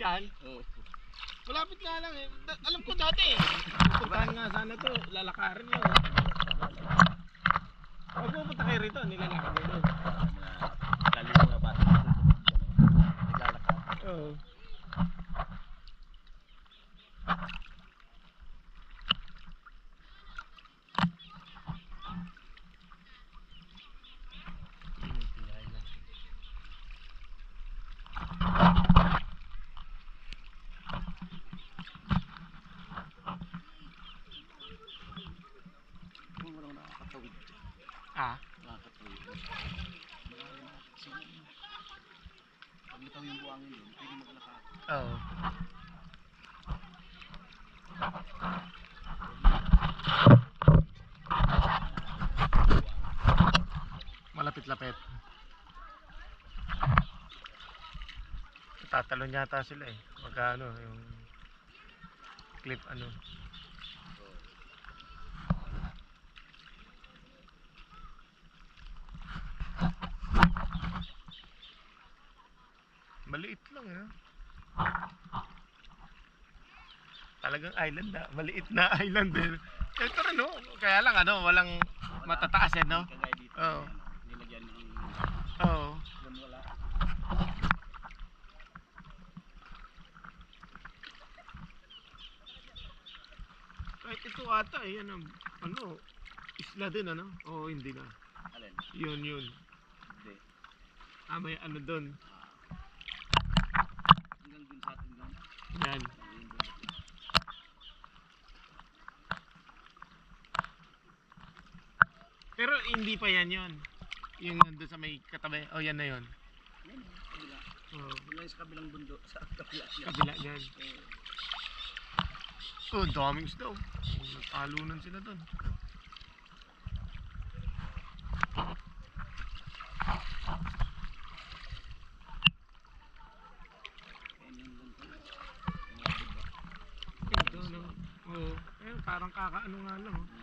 Yan. Oo. Malapit nga lang eh. Alam ko dati eh. Pupuntahan nga sana to. Lalakarin lang. Pag pupunta kayo rito, nilalakad kayo doon. Lalo yung mga bata naglalakad. Oo. Kung walang nakakatawid dyan. Ah? Nakakatawid. Marami na. Pag nataw yung buhangin doon, pwede maglakad. Oo. Malapit-lapit. Tatalon yata sila eh. Magkano yung clip ano. Maliit lang eh. Talagang island na. Maliit na island eh. Ito rin no. Kaya lang ano, walang matataas eh no. Kagaya dito. Oo. Nilagyan ng Oo. doon wala. Kahit ito ata eh, ano, isla din ano? Oo, hindi na. Alin? Yun. Hindi. Ah, may ano doon. Hanggang dun sa atin doon. Yan. Pero hindi pa yan yun. Yung nandun sa may katabi. Oh, yan na yun. Yan, kabila. Oo. Doon sa kabilang bundok. Sa kabila siya. Kabila yan. Oh, daming isda oh. Nagtalunan sila doon. Ito, no? Oo. Parang kakaano nga lang oh.